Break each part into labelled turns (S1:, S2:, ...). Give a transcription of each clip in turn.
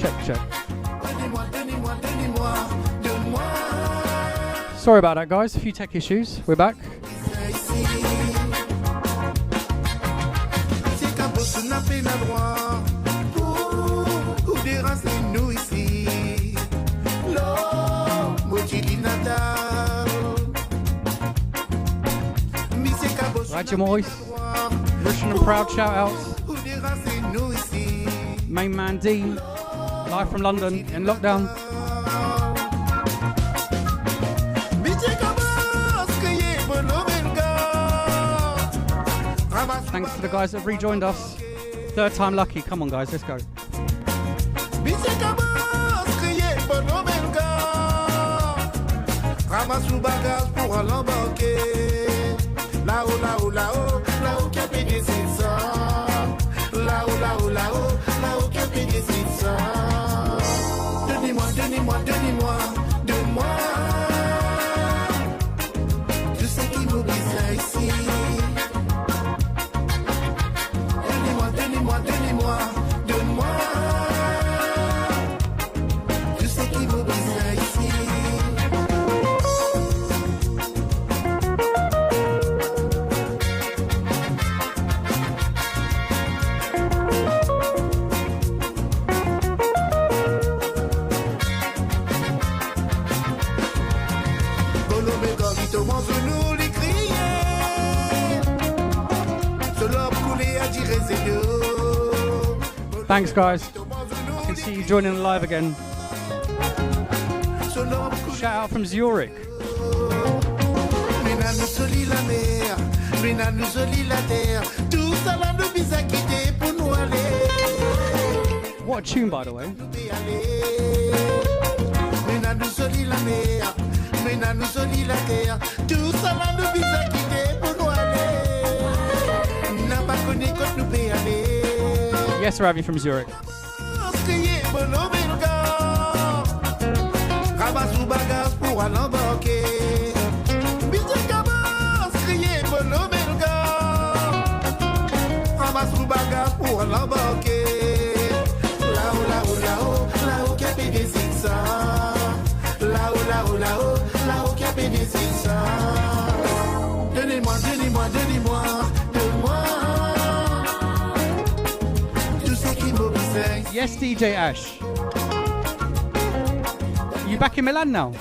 S1: check. Sorry about that, guys. A few tech issues. We're back. Right, your boys. Mauritian Proud shout outs. Main man Dean, live from London in lockdown. Thanks to the guys that have rejoined us. Third time lucky. Come on, guys, let's go.
S2: Là-haut, là-haut, là-haut, là-haut, qui a payé 600. Là-haut, là-haut, là-haut, là-haut, qui a payé 600. Donnez-moi, donnez-moi, donnez-moi, donne-moi. Je sais qu'il vous brise ici. Donnez-moi, donnez-moi, donnez-moi, donne-moi. Je sais qu'il vous brise ici.
S1: Thanks, guys. I can see you joining live again. Shout out from Zurich. What a tune, by the way. Yes, Ravi from Zurich.
S2: Donnez-moi, donnez-moi, donnez-moi, donne-moi.
S1: Yes, DJ Ash. You back in Milan now?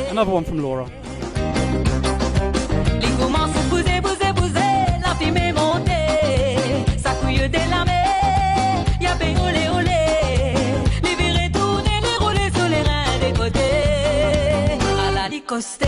S1: Another one from Laura.
S3: Les gourmands sont bousés, bousés, bousés. La fime est montée. Ça couille de la mer. Y'a bé olé, olé. Les virés tournés, les roulés sur les reins des côtés. À la licostée.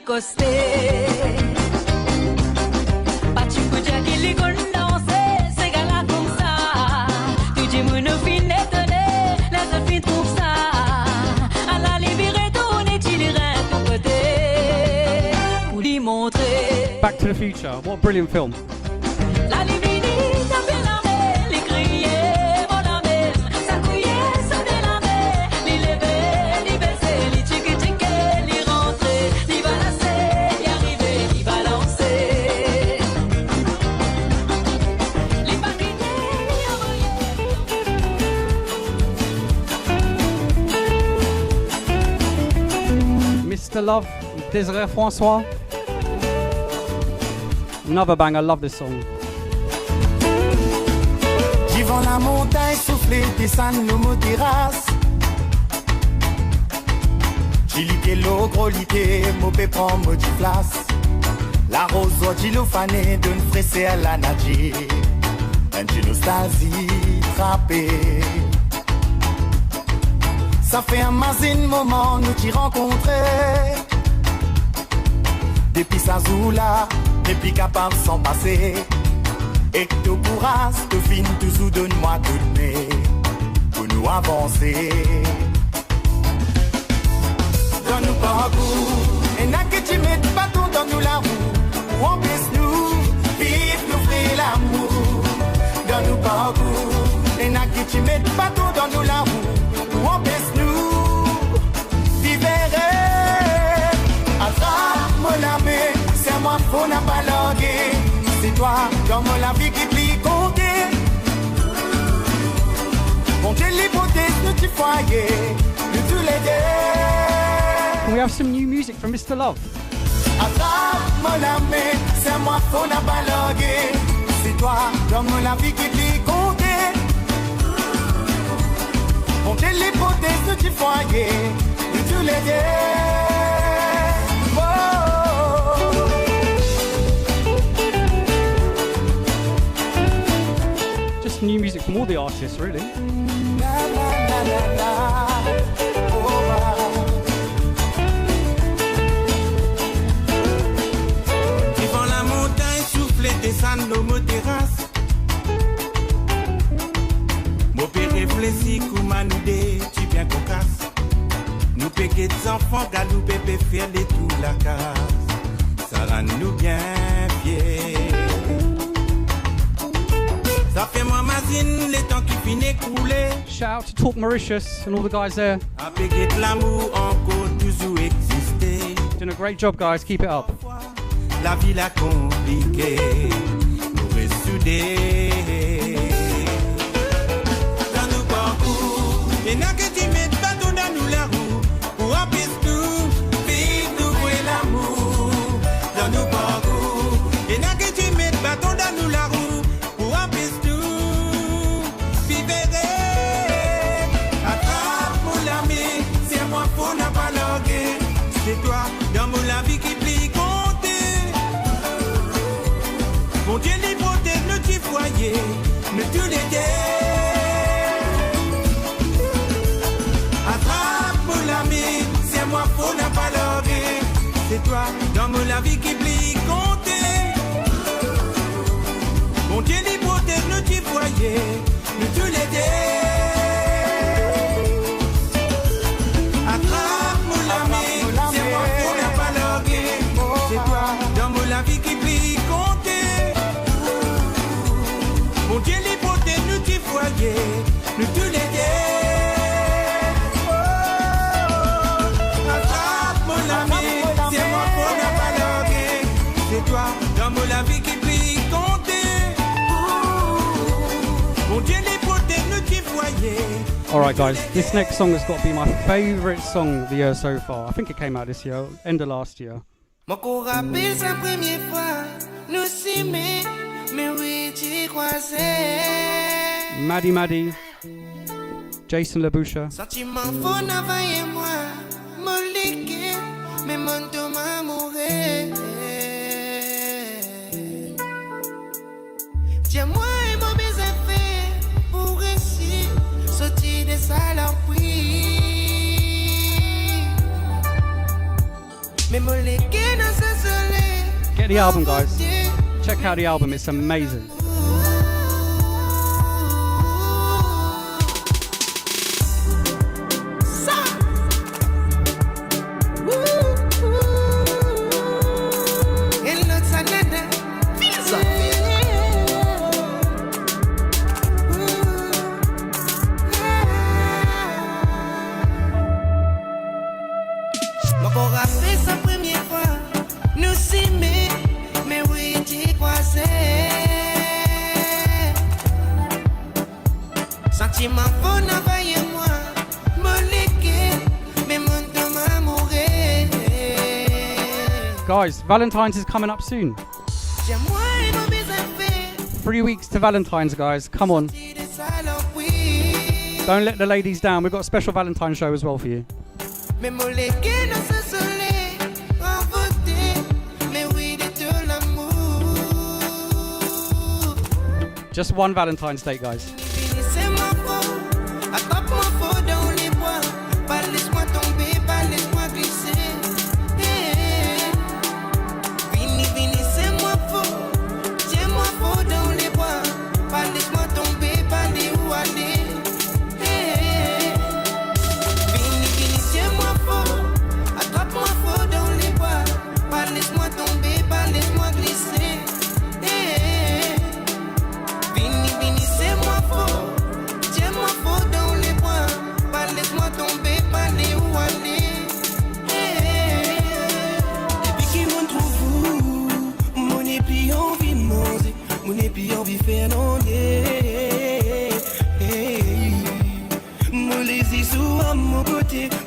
S3: costé. Pas tu peux dire qu'il est connu danser, c'est gala comme ça. Tu dis mon fin étonné, la seule fille trouve ça. À la libérer tourner, tu l'irais tout côté. Pour lui montrer.
S1: Back to the Future. What a brilliant film.
S3: La libérer, ça fait la mer, les crier, mon la mer. Ça couillait, ça de la mer. Les lever, les baisser, les tchique, les rentrer. Les balancer, les arriver, les balancer. Les paquets, les envoyer.
S1: Mr. Love, Désiré François. Another bang, I love this song.
S2: Vivant la montagne soufflée, descend nos mots terrasses. Chiliqué l'eau, gros liqué, mauvais prend mot du place. La rose, d'ilo fané, d'une fressée à la nadie. Une nostalgie trappée. Ça fait un mazine moment, nous t'y rencontrer. Depuis sa zoula, depuis capable sans passer. Et que tu pourras, te fin toujours donne-moi tout de mai pour nous avancer. Donne-nous parcours, et n'a que tu mettes pas tout dans nous la roue. Où on puisse nous vivre, nous faire l'amour. Donne-nous parcours, et n'a que tu mettes pas tout dans nous la roue. Où on puisse nous vivre. Attrape mon ami, c'est moi pour n'a pas languer. C'est toi, comme la vie qui plie compter. Compter l'hypothèse de tes foyers, de tous les deux.
S1: Can we have some new music from Mr. Love?
S2: Attrape mon ami, c'est moi pour n'a pas languer. C'est toi, comme la vie qui plie compter. Compter l'hypothèse de tes foyers, de tous les deux.
S1: Just new music from all the artists, really.
S2: Vivant la montagne, souffler, descendre nos mots terrasses. Mon père réfléchit, comment nous dé, tu bien cocasse. Nous péquer des enfants, car nous bébés faire de tout la casse. Ça rend nous bien fiers. Ça fait moi mazine, les temps qui finissent couler.
S1: Shout out to Talk Mauritius and all the guys there.
S2: A péquer de l'amour encore toujours exister.
S1: Doing a great job, guys. Keep it up.
S2: La vie la compliquée, nous ressouder. Dans nos parcours, et n'a que tu mettes pas tout dans nous la roue. Pour apaiser tout, vivre nous et l'amour. Dans nos parcours, et n'a que tu mettes pas tout dans nous la roue. Pour apaiser tout, vivre. Attrape mon ami, c'est moi pour n'a pas loguer. C'est toi, dans mon la vie qui plie compter. Mon Dieu, l'hypothèse, nous t'y foyer, nous tous les deux. Attrape mon ami, c'est moi pour n'a pas loguer. C'est toi, dans mon la vie qui plie compter. Mon Dieu, l'hypothèse, nous t'y foyer, nous tous les deux. Attrape mon ami, c'est moi pour n'a pas loguer. C'est toi, dans mon la vie qui plie compter. Mon Dieu, l'hypothèse, nous t'y foyer, nous tous les deux. Attrape mon ami, c'est moi pour n'a pas loguer. C'est toi, dans mon la vie qui plie compter. Mon Dieu, l'hypothèse, nous t'y foyer.
S1: Alright, guys. This next song has got to be my favourite song of the year so far. I think it came out this year, end of last year.
S4: Mon corps rappelle sa première fois, nous s'aimer, mais oui, t'y croisais.
S1: Maddie Maddie, Jason LaBoucha.
S4: Sentiment faux, n'availle moi, mon liquide, mais mon Thomas mourait. Tiens-moi et mon baiser fait pour réussir, sortir des saloperies.
S1: Get the album, guys. Check out the album, it's amazing. Guys, Valentine's is coming up soon. 3 weeks to Valentine's, guys. Come on. Don't let the ladies down. We've got a special Valentine's show as well for you. Just one Valentine's date, guys.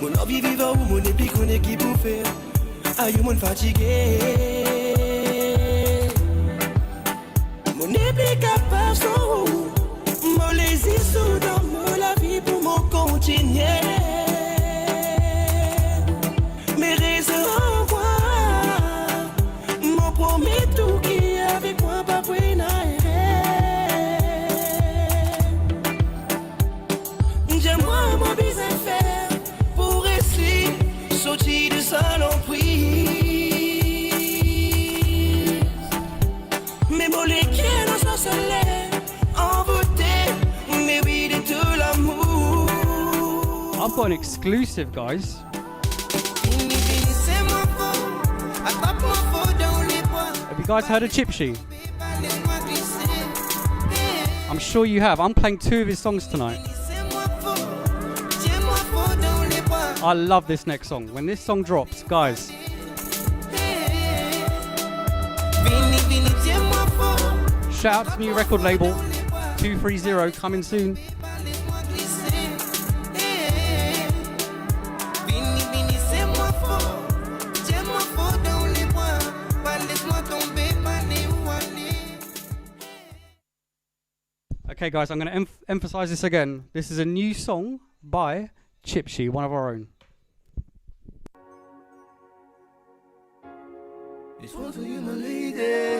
S5: Mon envie vivant ou mon épi qu'on est qui pour faire. Aïe, mon fatigué. Mon épi capable sous. Mon lazy sous dans la vie pour mon continuer. Mes raisons en moi. Mon promet tout qui avec moi pas pour j'aime-moi mon business faire pour essayer sortir de saloperie. Mes molécules dans son soleil envoûtées, mais oui de tout l'amour.
S1: I've got an exclusive, guys. Have you guys heard of Chipsy? I'm sure you have. I'm playing 2 of his songs tonight. I love this next song. When this song drops, guys. Shout out to new record label 230 coming soon. Okay, guys, I'm going to emphasize this again. This is a new song by Chipsy, one of our own.
S5: This one's for you, my lady.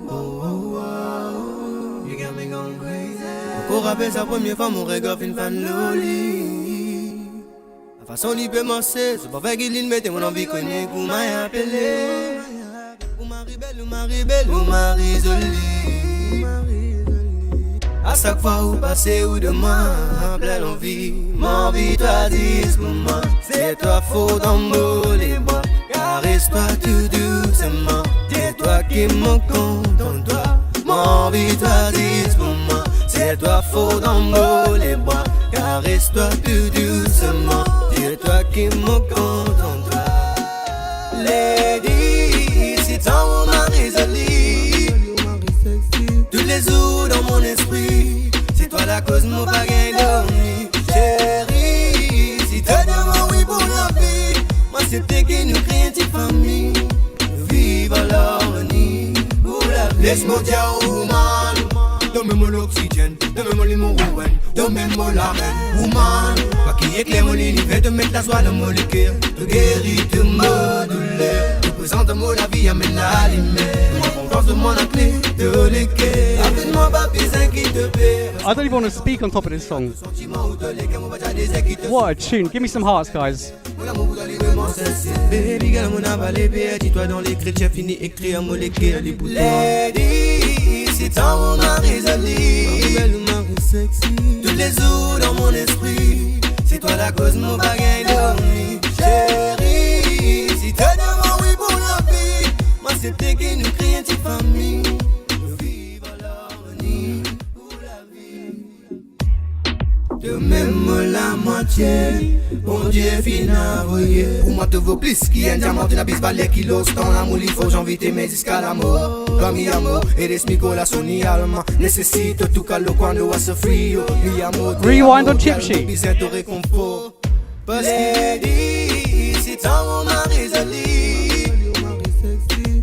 S5: Oh, oh, oh. You got me going crazy. Encore rappelle sa première fois, mon regard fin fan loli. La façon d'y peut masser, c'est pas fait qu'il mette mon envie connue pour m'appeler. Ou Marie belle, ou Marie belle, ou Marie jolie. À chaque fois où passer ou demain, plein l'envie, m'envie toi dis pour moi. C'est toi faux dans les bois, caresse-toi tout doucement. Dis-toi qui me contente-toi, m'envie toi dis pour moi. C'est toi faux dans les bois, caresse-toi tout doucement. Dis-toi qui me contente-toi. Lady, c'est ton mari joli. Tous les jours dans mon esprit, c'est toi la cause, mon bagage dormi. Chérie, si t'as devant oui pour la vie, moi c'est peut-être que nous créons une petite famille. Nous vivons l'harmonie pour la vie. Laisse-moi dire, woman, donne-moi l'oxygène, donne-moi les mon rouen, de même mot la reine, woman. Pas qui éclaire mon univers, de mettre la soie dans mon liqueur, de guérir de ma douleur. De présenter moi la vie, amène la lumière. Moi, confiance de moi la clé de l'équerre. Appelle-moi pas besoin qui te perd.
S1: I don't even want to speak on top of this song. What a tune. Give me some hearts, guys.
S5: Baby girl, mon avalé, dis-toi dans les chrétiens, fini écrit à mon l'équerre, les boutons. Lady, c'est ton mari joli, belle ou mari sexy. Toutes les eaux dans mon esprit, c'est toi la cause, mon bagage dormi. Chérie, si t'es devant, oui pour la vie, moi c'est peut-être que nous créons une petite famille. Vivre l'harmonie pour la vie. De même la moitié, bon Dieu finit voyer. Pour moi te vaut plus qui un diamant, tu n'as pas les kilos. Dans l'amour, il faut j'envie t'aimer jusqu'à la mort. Comme mi amor, eres mi corazón y alma. Necesito tu calor cuando hace frío. Mi amor,
S1: Rewind on Chipsy.
S5: Bientôt réconfort. Parce que si ton mari joli,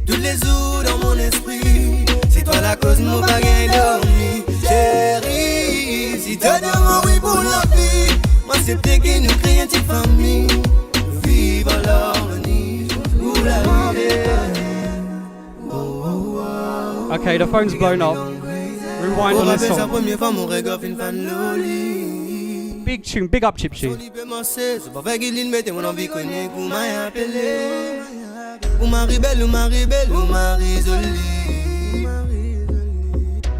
S5: tous les jours dans mon esprit, c'est toi la cause, mon bagage dormi. Chérie, si t'es devant, oui pour la vie, moi c'est peut-être que nous créons une petite famille. Vive l'harmonie pour la vie.
S1: Okay, the phone's blown up. Rewind on this song. Big tune, big up Chipsy.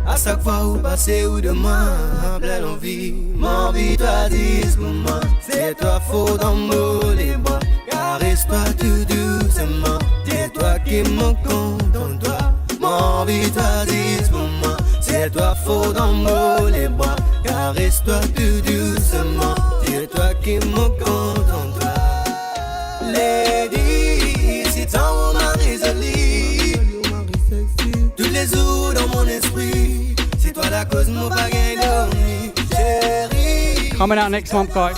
S5: À chaque fois où passer ou demain, plein d'envie, mon vie toi dis pour moi. C'est toi faux dans les bras, caresse-toi tout doucement. Dis-toi qui me compte toi, mon vie toi dis pour moi. C'est toi faux dans les bras, caresse-toi tout doucement. Dis-toi qui me compte toi. Lady, c'est ton mari joli, tous les jours dans mon esprit, c'est toi la cause, mon bagage dormi. Chérie,
S1: coming out next month, guys.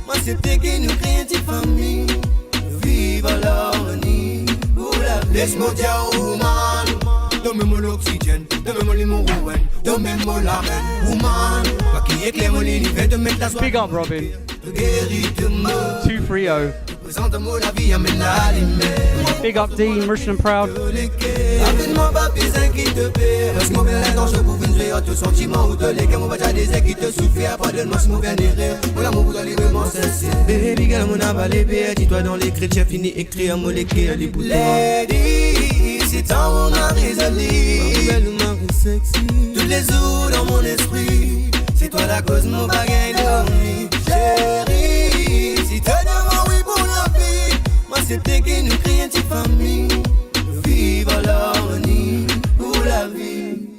S5: moi c'est peut-être que nous créons une petite famille. Vive l'harmonie pour la vie. Laisse-moi dire woman, donne-moi l'oxygène, donne-moi les mots rouen, donne-moi la reine, woman. Pas qui éclaire mon univers, de mettre la soie.
S1: Big up Robin.
S5: De guérir de moi.
S1: 230.
S5: Présente-moi la vie, amène la lumière.
S1: Big up Dean, Mauritian Proud.
S5: Appelle-moi pas besoin qui te perd. Laisse-moi bien l'intention pour finir tout sentiment ou de l'équerre. Mon bâtard des ailes qui te souffre. Pardonne-moi si mon bien erreur. Mon amour pour toi librement sincère. Baby girl, mon avalé, dis-toi dans les chrétiens, fini écrit à mon l'équerre, les boutons. Lady, c'est ton mari joli, belle ou mari sexy. Tous les jours dans mon esprit, c'est toi la cause, mon bagage dormi. Chérie, si t'es devant, oui pour la vie, moi c'est peut-être que nous créons une petite famille. Vive l'harmonie pour la vie.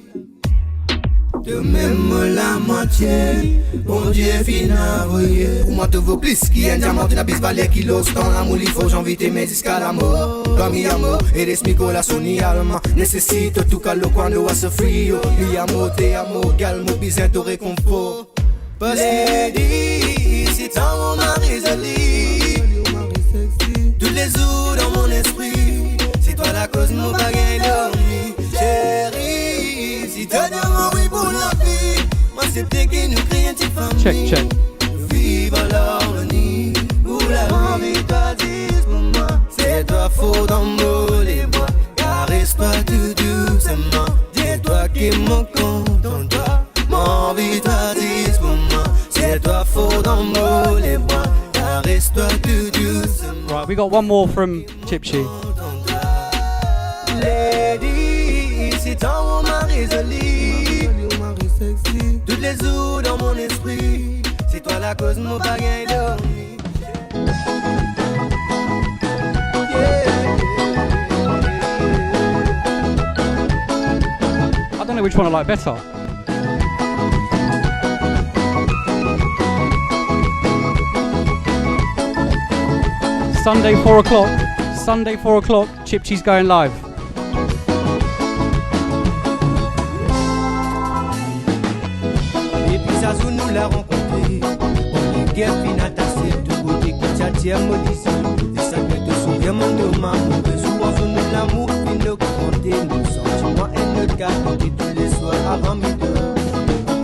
S5: De même la moitié, bon Dieu finit voyer. Pour moi te vaut plus qui un diamant, tu n'as pas les kilos. Dans l'amour, il faut j'envie t'aimer jusqu'à la mort. Comme mi amor, eres mi corazón y alma. Necesito tu calor cuando hace frío. Mi amor, te amo, calmo, bientôt réconfort. Parce que c'est ton mari joli, tous les jours dans mon esprit, c'est toi la cause, mon bagage dormi. Chérie, si t'es devant, oui pour la vie, moi c'est peut-être que nous créons une petite famille.
S1: Check.
S5: Vive l'harmonie pour la vie, toi dis pour moi. C'est toi faux dans les bras, caresse-toi tout doucement. Dis-toi qui me compte toi, mon vie toi dis pour moi. C'est toi faux dans les bras, caresse-toi tout doucement.
S1: Right, we got one more from Chipsy.
S5: Lady, c'est ton mari joli, tous les jours dans mon esprit, c'est toi la cause, mon bagage dormi.
S1: I don't know which one I like better. Sunday 4 o'clock. Sunday 4 o'clock. Chipsy's going live.
S5: Et puis ça joue nous l'a rencontré. On est guerre finatassé, tout côté qui t'attire maudissant. Et ça que te souviens mon demain. Que souvent on nous l'amour qui nous comptait. Nous sentiments et notre cas tous les soirs avant midi.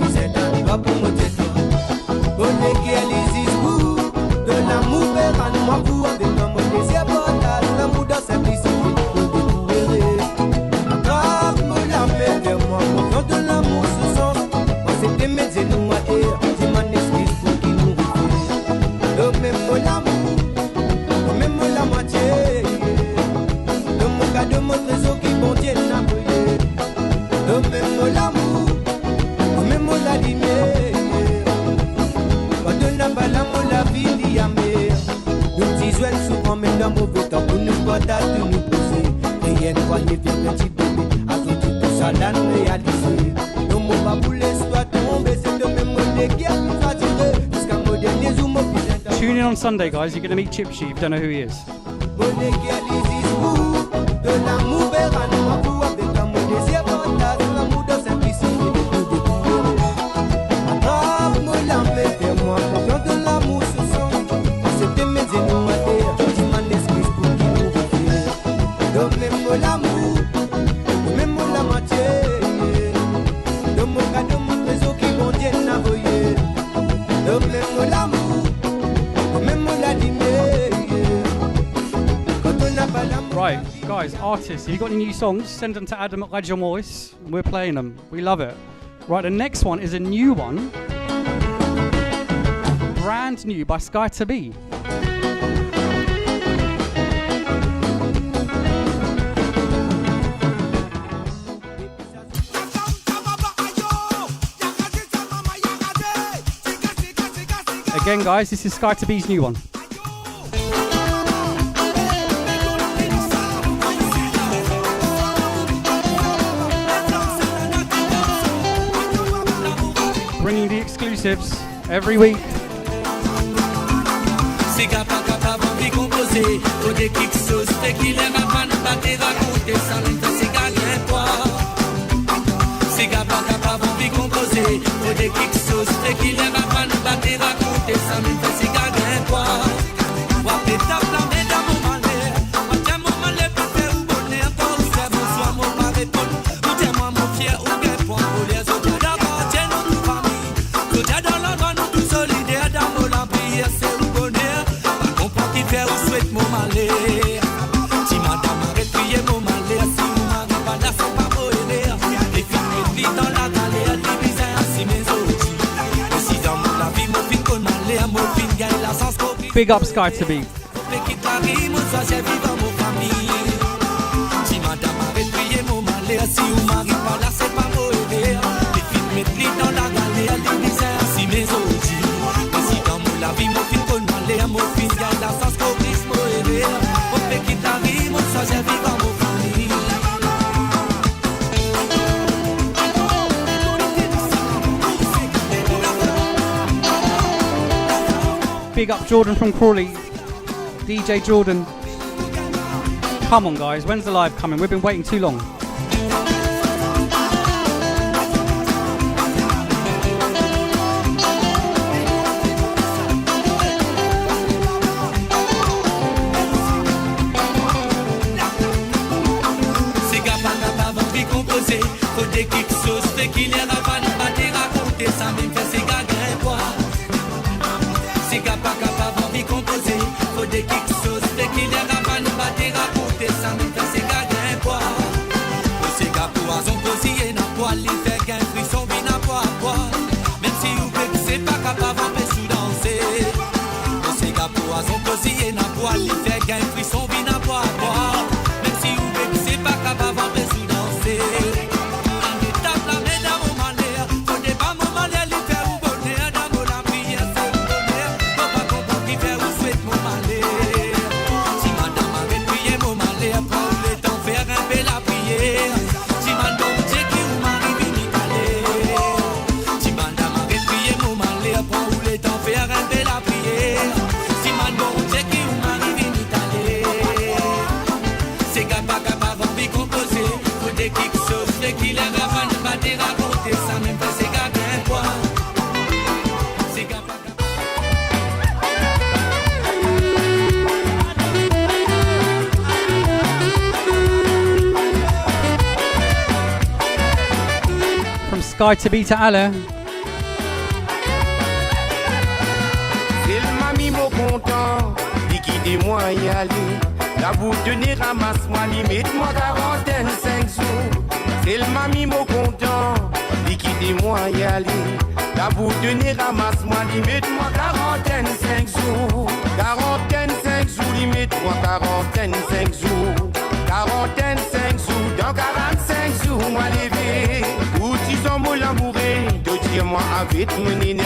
S5: Puis c'est un pas bala la vie ya mer. Nous disons souvent mais dans mauvais temps pour nous pas tout nous poser. Rien ne voyait bien petit bébé, à tout ça là réalisé. Nos mots pas pour l'histoire tomber, c'est de même des guerres qui va tirer jusqu'à moderniser ou mobiliser.
S1: Tune in on Sunday, guys. You're going to meet Chipsy if you don't know who he is.
S5: De l'amour vers un amour avec l'amour désir partage l'amour de simplicité de tout attrape-moi l'âme et moi quand de l'amour se sent c'était mes ennemis tu m'en excuses pour qui nous refaire donne-moi l'amour donne-moi la moitié de mon cas de mon réseau qui vont bien n'avoyer donne-moi l'amour donne-moi la lumière.
S1: Right, guys, artists, if you've got any new songs, send them to Adam at Radio Morris. We're playing them. We love it. Right, the next one is a new one. Brand new by Sky to Be. Again, guys, this is Sky to Be's new one. Bringing the exclusives every week. Big up Sky to Be. Big up Jordan from Crawley, DJ Jordan. Come on guys, when's the live coming? We've been waiting too long. Sky to Be to Allah.
S2: C'est le mamie mon content, liquidez-moi y aller. La boue de nez ramasse-moi, limite-moi 45 jours. C'est le mamie mon content, liquidez-moi y aller. La boue de nez ramasse-moi, limite-moi 45 jours. 45 jours, limite-moi 45 jours. 45 jours, dans 45 jours, moi levé. Ou disons moi l'amouré, de dire moi avec mon nine.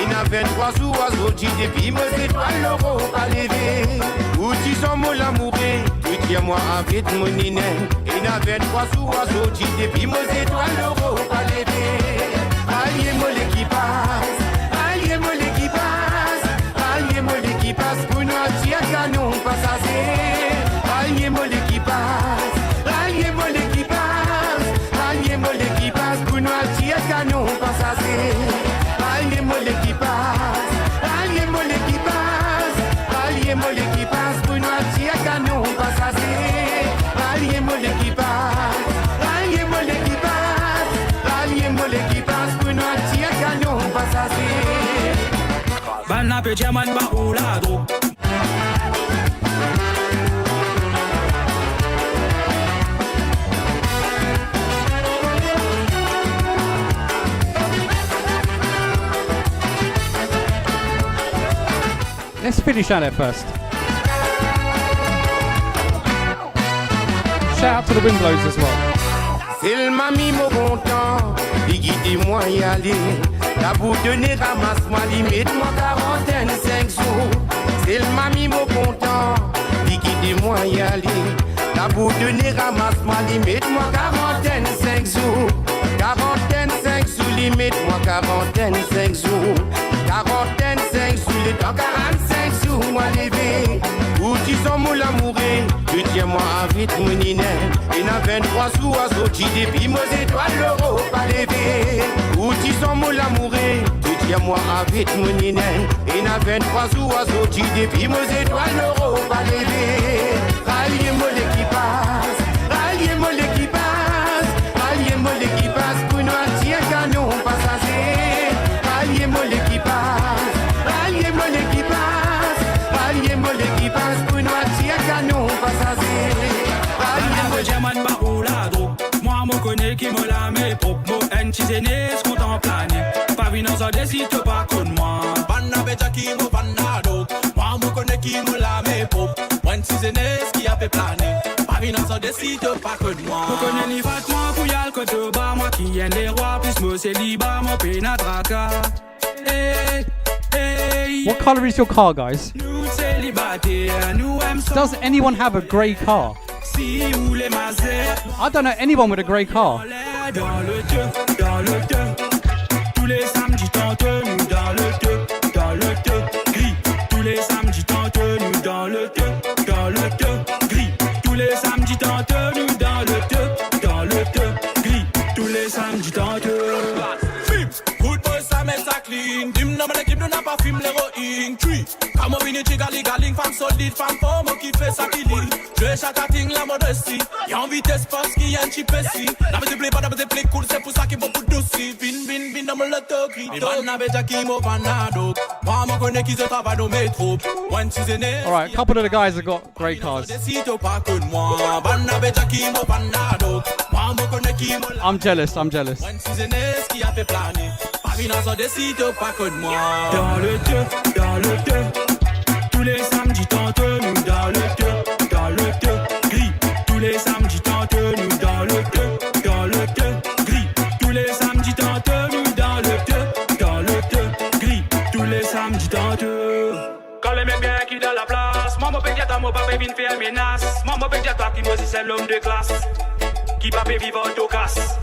S2: Il n'a 23 sous oiseaux, tu depuis mes étoiles, l'euro pas levé. Où tu sens mon amouré, tu tiens-moi avec mon nine. Il n'a 23 sous oiseaux, tu depuis mes étoiles, l'euro pas levé. Alliez moi l'équipage, alliez moi l'équipage, alliez moi l'équipage, pour nous tirer canon passager. Alliez moi l'équipage, alliez moi l'équipage, alliez moi l'équipage, pour nous tirer canon passager. Alliez moi l'équipage, alliez moi l'équipage, alliez moi l'équipage, pour nous tirer canon passager. Alliez moi l'équipage, alliez moi l'équipage, alliez moi l'équipage, pour nous tirer canon passager.
S6: Banna pe German ba ulado.
S1: Let's finish out there first. Shout out to the Windblows as well.
S2: C'est le mamie mon content, il guide moi y aller. La bout de nez ramasse-moi, limite moi 45 jours. C'est le mamie mon content, il guide moi y aller. La bout de nez ramasse-moi, limite moi 45 jours. 45 jours, limite moi 45 jours. 45 jours, le temps 45 jours, moi levé. Où tu sens mon amouré, tu tiens-moi avec mon nine. Il n'a 23 sous oiseaux, tu depuis mes étoiles, l'euro pas levé. Où tu sens mon amouré, tu tiens-moi avec mon nine. Il n'a 23 sous oiseaux, tu depuis mes étoiles, l'euro pas levé. Ralliez-moi l'équipage, ralliez-moi l'équipage, ralliez-moi l'équipage, pour nous tirer canon passager. Ralliez-moi l'équipage, ralliez-moi l'équipage, ralliez-moi l'équipage, pour nous tirer canon passager.
S6: Banna pe German ba ulado. Moi me connais qui me la met pop mo enchizené contemplané. Pas vino ça décide pas con moi. Banna pe Jackie mo banado. Moi me connais qui me la met pop. Enchizené qui a fait planer. Pas vino ça décide pas con moi. Me connais ni fat moi pour y al côté bas moi qui aime les rois plus me célibat mon penatraca. Hey hey.
S1: What colour is your car, guys?
S6: Nous célibataires, nous aimons ça.
S1: Does anyone have a grey car?
S6: Si ou les mazets.
S1: I don't know anyone with a grey car.
S6: Dans le deux, dans le deux. Tous les samedis tente nous dans le deux, dans le deux. Gris. Tous les samedis tente nous dans le deux, dans le deux. Gris. Tous les samedis tente nous dans le deux, dans le deux. Gris. Tous les samedis tente. Film. Good boy ça met ça clean. Dim dans mon équipe nous n'a pas film l'héroïne. Tree. Comme on vient de gali galing, femme solide, femme forme qui fait ça qui lit. Je chaque acting la modestie. Y'a en vitesse parce qu'il y a un chip ici. La bête plaît pas, la bête plaît cool, c'est pour ça qu'il faut beaucoup douci. Vin dans mon loto gris. Il va n'a qui mo panado. Moi me connais qui se travaille au métro. One season.
S1: Alright, a couple of the guys have got grey cars. I'm jealous, I'm jealous.
S6: One season qui a fait planer. Pas décide pas que moi. Dans le deux, dans le deux. Tous les samedis tente nous dans le deux, dans le deux. Gris. Tous les samedis tente nous dans le deux, dans le deux. Gris. Tous les samedis tente nous dans le deux, dans le deux. Gris. Tous les samedis tente. Quand les mecs bien qui dans la place. Maman pédiatre, mon papa vient faire menace. Maman pédiatre qui me dit c'est l'homme de classe. Qui va vivre au casse.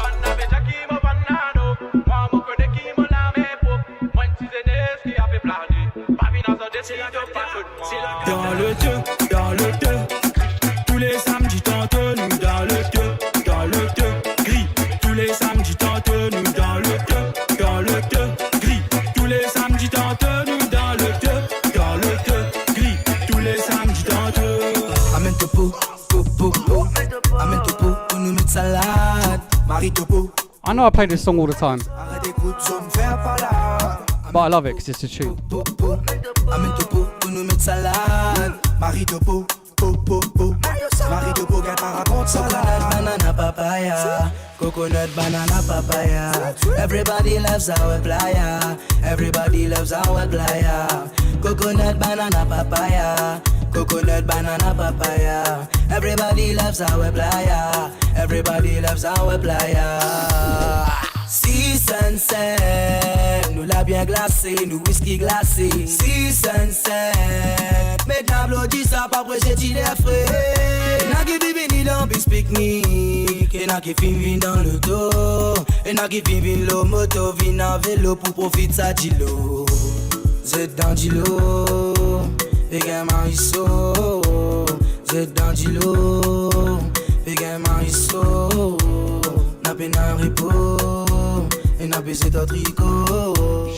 S6: Dans le deux, dans le deux. Tous les samedis tente nous dans le deux, dans le deux. Gris. Tous les samedis tente nous dans le deux, dans le deux. Gris. Tous les samedis tente nous dans le deux, dans le deux. Gris. Tous les samedis tente.
S5: Amène topo, topo, amène topo, pour nous mettre salade. Marie topo.
S1: I know I play this song all the time,
S5: Arrête d'écoute, je me fais pas là.
S1: but I love it because it's a tune.
S5: Amène topo, pour nous mettre salade. Marie topo, popo, Marie topo, qu'elle raconte salade. Coconut, banana, papaya. Coconut, banana, papaya. Everybody loves our playa. Everybody loves our playa. Coconut, banana, papaya. Coconut, banana, papaya. Everybody loves our playa. Everybody loves our playa. Si sunset, nous l'a bien glacé, nous whisky glacé. Si sunset, maintenant applaudis ça, pas pressé, tu l'es frais. Et n'a qui vivent dans bis pique-nique, et n'a qui vivent dans le dos, et n'a qui vivent le moto, vin en vélo pour profiter ça d'îlot. C'est dans d'îlot, et gamin il saut. C'est dans d'îlot, et gamin il saut. N'a pas un repos.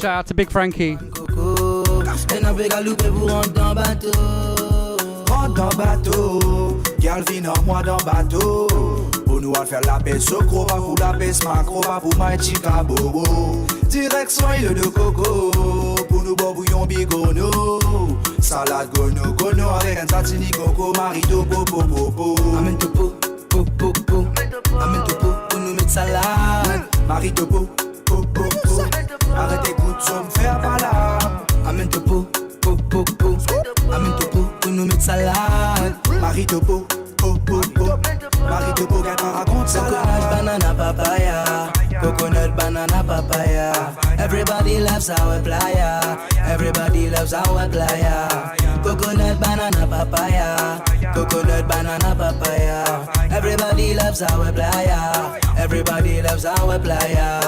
S1: Shout out to Big Frankie.
S7: Rentre dans bateau, gal vin en moi dans bateau. Pour nous à faire la paix, ce gros va pour la paix, macro va pour my chica bobo. Direction île de coco, pour nous bon bouillon bigono. Salade gono gono avec un tatini coco, marito popo popo.
S5: Amène topo, popo popo. Amène topo, pour nous mettre salade.
S7: Marito popo. Arrête écoute, je me faire pas là.
S5: Amène topo, popo, popo. Amène topo, pour nous mettre salade.
S7: Marie topo, popo, popo. Marie topo, qu'elle raconte salade.
S5: Coconut, banana, papaya. Coconut, banana, papaya. Everybody loves our playa. Everybody loves our playa. Coconut, banana, papaya. Coconut, banana, papaya. Everybody loves our playa. Everybody loves our playa.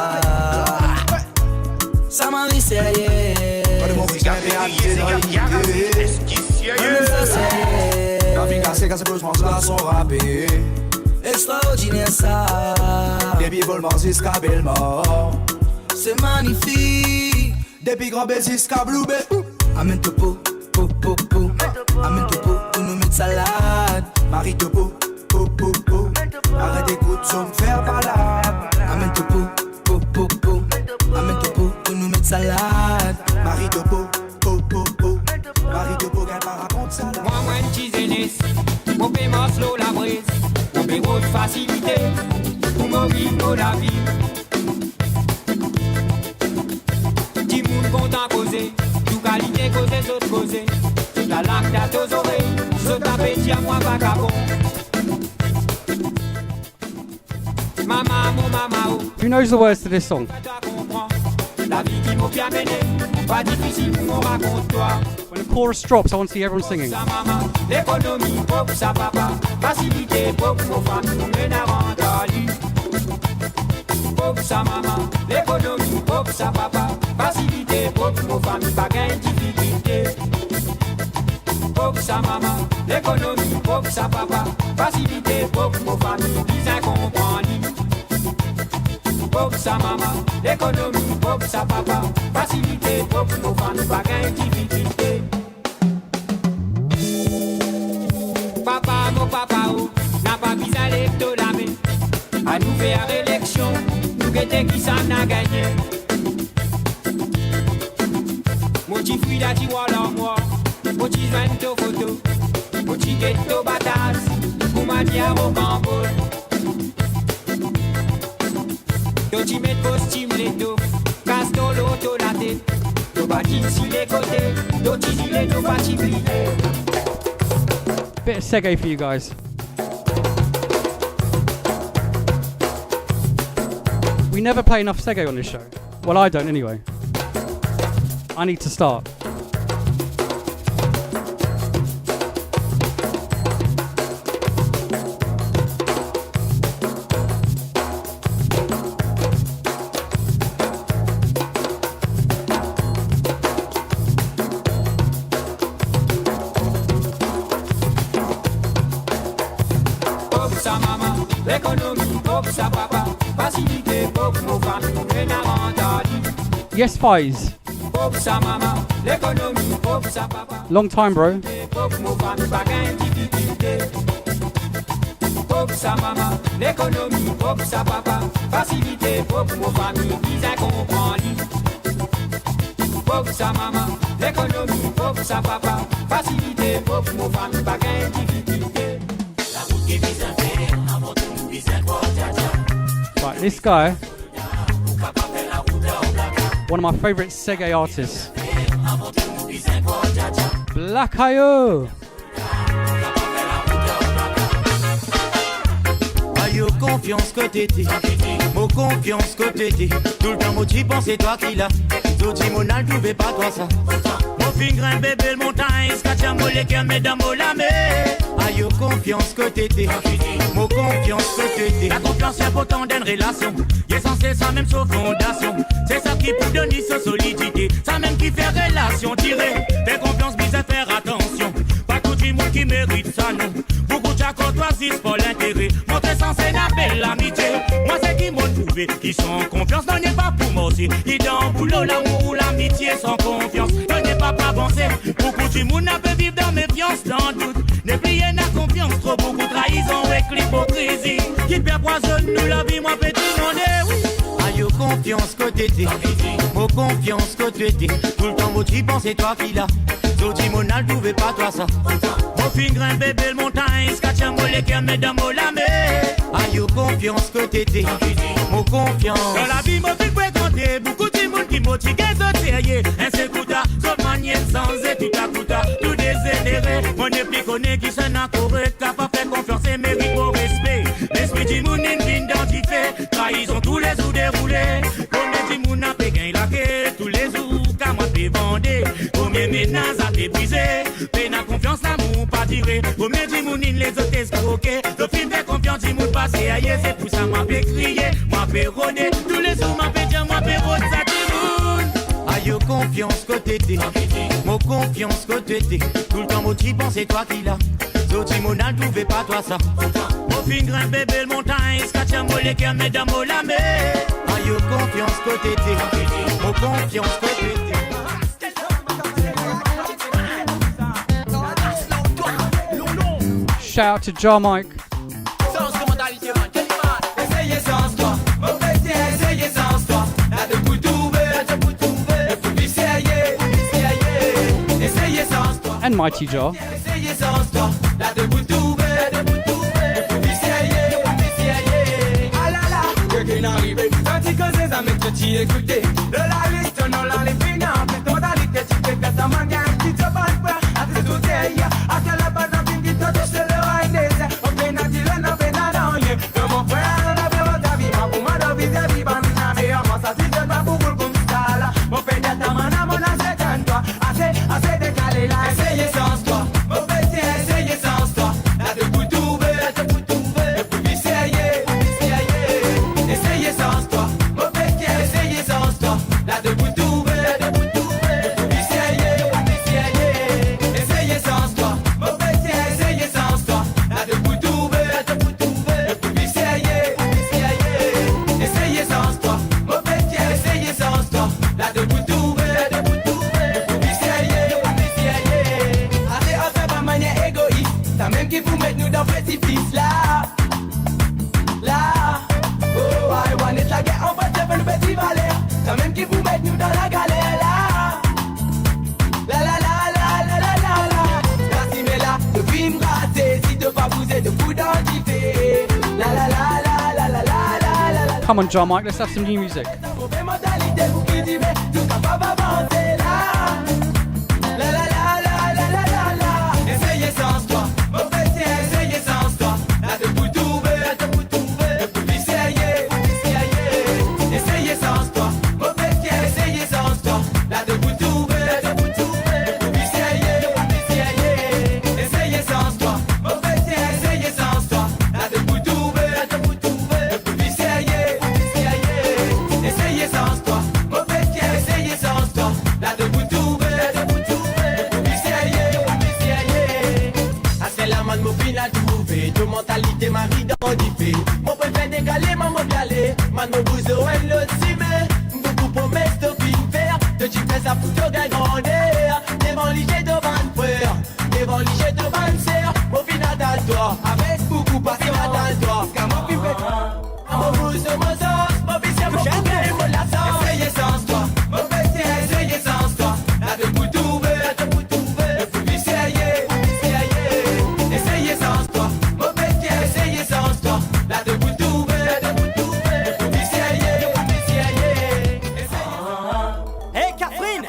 S5: Ça m'a dit sérieux.
S7: La vie cassée quand c'est plus mange là son rappé.
S5: Extraordinaire ça.
S7: Depuis volement jusqu'à Belmort.
S5: C'est magnifique.
S7: Depuis grand baiser jusqu'à Blue Bay.
S5: Amène topo, popo, popo. Amène topo, pour nous mettre salade.
S7: Marie topo, popo, popo. Arrête d'écoute, je me faire pas là.
S5: Amène topo, popo, popo. Amène topo, pour nous mettre salade.
S7: Marie topo, popo, popo. Marie topo, qu'elle raconte salade.
S6: Moi, moi, une chisénesse. Mon paiement slow la brise. Mon paiement de facilité. Pour mon vivre la vie. Dis moun content causer. Tout qualité causer, saute causer. Toute la langue d'à tes oreilles. Saute appétit à moi, vagabond. Maman, mon maman, oh.
S1: Who knows the words to this song?
S6: La vie qui m'a bien mené. Pas difficile pour mon raconte-toi.
S1: When the chorus drops, I want to see everyone singing.
S6: Sa maman, l'économie, pour sa papa. Facilité, pour nos familles, mais n'a rendu. Pour sa maman, l'économie, pour sa papa. Facilité, pour nos familles, pas gain difficulté. Pour sa maman, l'économie, pour sa papa. Facilité, pour nos familles, bien comprendre. Pour sa maman, l'économie, pour sa papa. Facilité, pour nos familles, pas gain difficulté. Papa, mon papa, oh, n'a pas besoin d'électoramer. À nous faire élection, nous guetter qui ça n'a gagné. Mon petit fruit d'ati wala moi, mon petit joint de photo, mon petit ghetto batas, pour ma diar au cambol. Ton petit met costume l'étoffe, casse ton l'auto la tête. Ton bâti si les côtés, ton petit gilet, ton bâti brillé.
S1: Bit of Sege for you guys. We never play enough Sege on this show. Well, I don't anyway. I need to start. Yes, Fies. Long time, bro. Right, this guy, one of my favourite Sege artists, Black Ayo.
S8: confiance que t'étais. Mon confiance que t'étais. Tout le temps, moi, t'y pense, c'est toi qui l'as. Tout le monde ne trouvait pas toi ça. Mon finger, un bébé, le montagne. Scatcha, moi, les cœurs, mesdames, moi, la mer. Aïe, confiance que t'étais. Mon confiance que t'étais. La confiance, c'est important d'une relation. Il est censé ça même sur fondation. C'est ça qui peut donner sa solidité. Ça même qui fait relation tirée. Fais confiance, bise, faire attention. Pas tout le monde qui mérite ça, non. Beaucoup de courtoisie pour l'intérêt. Montrer sans s'énerver l'amitié. Moi, c'est qui m'ont trouvé. Qui sont en confiance, non, n'est pas pour moi aussi. Ils dans le boulot, l'amour ou l'amitié sans confiance. Ne n'est pas avancer. Beaucoup de monde peut vivre dans méfiance, dans doute. Ne plier la confiance, trop beaucoup de trahison avec l'hypocrisie. Qui perd poisonne, nous la vie, moi, petit monde, oui. Aïe, confiance que t'étais. Mon confiance que t'étais. Tout le temps, moi, tu penses, c'est toi qui l'as. Tout le monde ne trouvait pas toi ça. Mon finger, un bébé, le montagne. Scatcha, moi, les cœurs, mesdames, moi, la mer. Aïe, confiance que t'étais. Mon confiance. Dans la vie, moi, je peux compter. Beaucoup de monde qui motive, sérieux. Un secouta, sauf manière sans et tout à coup, tout déséléré. Mon épée connaît qui s'en a couru. Capable de faire confiance et mérite au respect. L'esprit du monde est identifié. Trahison tous les jours déroulés. Combien de monde a fait gain laqué. Tous les jours, qu'à moi fait vendre. Combien de ménages a fait brisé. Peine à confiance, l'amour pas tiré. Combien de monde les autres escroqués. Le film fait confiance, du monde passé ailleurs. C'est pour ça m'a fait crier. M'a fait rôder. Tous les jours m'a fait dire, m'a fait rôder ça du monde. Aïe, confiance que t'étais. Mon confiance que t'étais. Tout le temps, moi, t'y pense, c'est toi qui l'as. Tout le monde ne trouvait pas toi ça. Mon finger, un bébé, le montagne. Scatcha, moi, les cœurs, mesdames, moi, la mer. Aïe, confiance que t'étais. Mon confiance que t'étais.
S1: Shout out to Jar Mike.
S5: Essayez sans toi, mon petit, essayez sans toi. Là de vous trouver, le plus sérieux, essayez sans toi.
S1: And Mighty Jar.
S5: Essayez sans toi, là de vous trouver, le plus sérieux, ah là là, quelqu'un est arrivé. Tandis que ces amis que tu écoutais, de la liste, non, là, les finances, les modalités, tu fais que ta main gagne, qui te bat le frère, à tes bouteilles, à quelle base d'un film qui te touche le rail des airs, au pénal, tu l'en as fait dans l'enlieu, de mon frère, on a fait votre vie, ma pour moi, de vis-à-vis, ban, na, mais avant ça, si je pas pour comme ça, là, mon père, ta main, mon assez quand toi, assez décalé, là, essayez sans toi, mon petit, essayez sans toi, là, de vous trouver, le plus sérieux, essayez sans toi, mon petit, essayez sans toi, là, de vous trouver, le plus sérieux, essayez sans toi, mon petit, essayez sans toi, là, de vous trouver, le plus sérieux, essayez sans toi, mon petit, essayez sans toi, là, de vous trouver, le plus sérieux, allez, on fait pas manière égoïste, t'as même qui vous mettre nous dans précipice, là, oh, I want it like on va te faire le petit valeur, t'as même qui vous mettre nous dans la galère, là, la si mais là, le film raté, si de pas vous êtes de vous d'identifier, la.
S1: Come on, Jar Mike, let's have some new music.
S5: Mauvaise modalité, vous qui dites, tout capable d'avancer, là, la. Essayez sans toi, mon petit, essayez sans toi, là de vous trouver, le plus sérieux, essayez sans toi, mon petit, essayez sans toi, là de vous trouver, le plus sérieux, essayez sans toi, mon petit, essayez sans toi, là de vous trouver, le plus sérieux, essayez sans toi, mon petit, essayez sans toi, là de vous trouver, le plus sérieux, assez la man mon final trouvé, de mentalité ma vie d'endifé, mon préféré décalé, maman galé, man mon bouzo et l'autre cimé, beaucoup promesses de fin faire, de tu fais ça pour te grandir, devant l'IG devant le frère, devant l'IG devant le serre, mon final dans toi, avec beaucoup passion dans toi, car mon film fait, mon bouzo, mon sauce, mon vice, mon chagrin, mon lassant, essayez sans toi, mon petit, essayez sans toi, là de vous trouver, le plus sérieux, essayez sans toi, mon petit, essayez sans toi, là de vous trouver, le plus sérieux,
S9: Hey Catherine,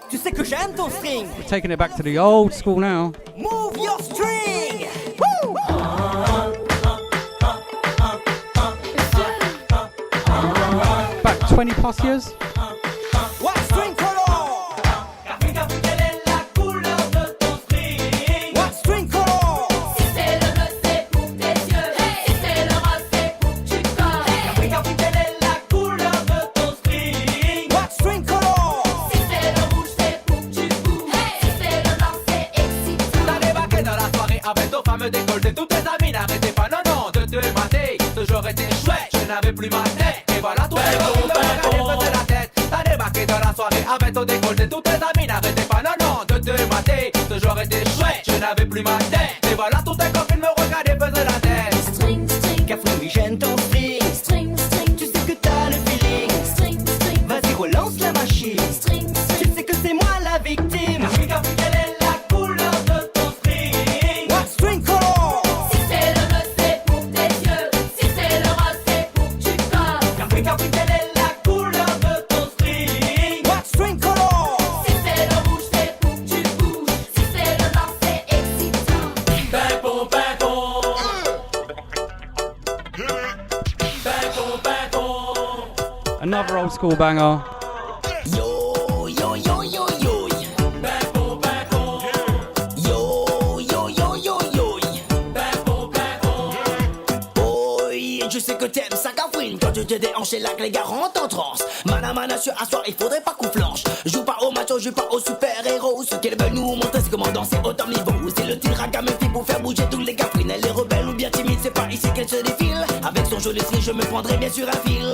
S9: tu sais que j'aime ton string.
S1: We're taking it back to the old school now.
S9: Move your string. Woo!
S1: 20 plus years?
S9: What string color?
S3: Quelle est la couleur de ton string?
S9: What string color?
S3: Si c'est le bleu, c'est pour tes yeux. Si c'est le rose, c'est pour que tu colles. Quelle est la couleur de ton string?
S9: What string color?
S3: Si c'est le rouge, c'est pour que tu bouges. Si c'est le blanc, c'est excitant.
S10: T'as débarqué dans la soirée avec ton fameux décolleté. Tous tes amis n'arrêtaient pas, non, de te mater. Ce jour était chouette, je n'avais plus ma tête. Et voilà, tout le monde me regardait la tête. T'as débarqué dans la soirée avec ton décolleté. Tous tes amis n'arrêtaient pas, non, de te mater. Ce jour était chouette, je n'avais plus ma tête. Et voilà, toutes tes copines me regardaient, faisaient la tête.
S3: String, string,
S9: Cafouine, oui, j'aime ton string.
S3: string, string,
S9: Tu sais que t'as le feeling.
S3: string, string,
S9: Vas-y, relance la machine.
S3: string,
S9: Tu sais que c'est moi la victime.
S3: Quelle est la couleur de ton string?
S9: What string color?
S3: Si c'est le bleu, c'est pour tes yeux. Si c'est le rose, c'est pour que tu colles. Quelle est la couleur de ton string?
S9: What string color?
S3: Si c'est le rouge, c'est pour que tu bouges. Si c'est le blanc, c'est excitant.
S10: Bacon, bacon.
S1: Another old school banger.
S9: Yo, yo, yo, yo, yo.
S10: Bacon, bacon.
S9: Yo, yo, yo, yo, yo.
S10: Bacon, bacon.
S9: Oh, je sais que t'aimes ça, Cafouine. Quand tu te déhanches, c'est là que les gars rentrent en transe. Mana, sur asseoir, il faudrait pas qu'on flanche. Joue pas au macho, joue pas aux super-héros. Ceux qui veulent nous montrer, c'est comment danser au top niveau. C'est le tir à gamme pour faire bouger tous les Cafouines. Elle est rebelle ou bien timide, c'est pas ici qu'elle se défile. Avec son joli style, je me prendrai bien sur un fil.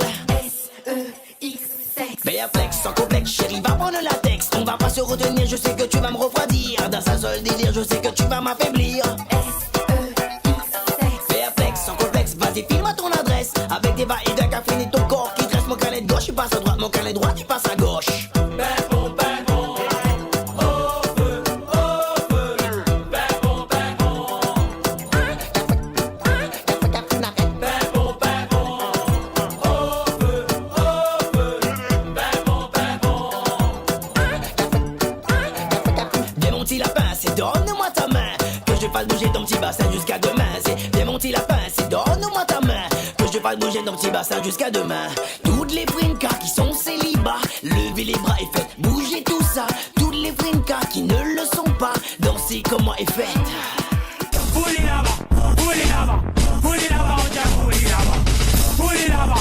S9: Béa flex, sans complexe, chérie, va prendre la texte. On va pas se retenir, je sais que tu vas me refroidir. Dans un seul délire, je sais que tu vas m'affaiblir. Béa flex, sans complexe, vas-y, file-moi ton adresse. Avec des va-et d'un Cafouine et ton corps qui dresse. Mon canet de gauche, tu passes à droite, mon canet droit, tu passes à gauche.
S10: Bacon, bacon. Au feu, au feu. Bacon, bacon. Bacon, bacon. Au feu, au feu. Bacon, bacon.
S9: Viens mon petit lapin, c'est donne-moi ta main. Que je fasse bouger ton petit bassin jusqu'à demain. C'est viens mon petit lapin, c'est donne-moi ta main. Que je fasse bouger ton petit bassin jusqu'à demain. Toutes les frincas qui sont célibats, levez les bras et faites bouger tout ça. Toutes les frincas qui ne le sont pas, dansez comme moi et faites.
S6: Puli lava, puli lava, puli lava, oja puli lava. Puli lava,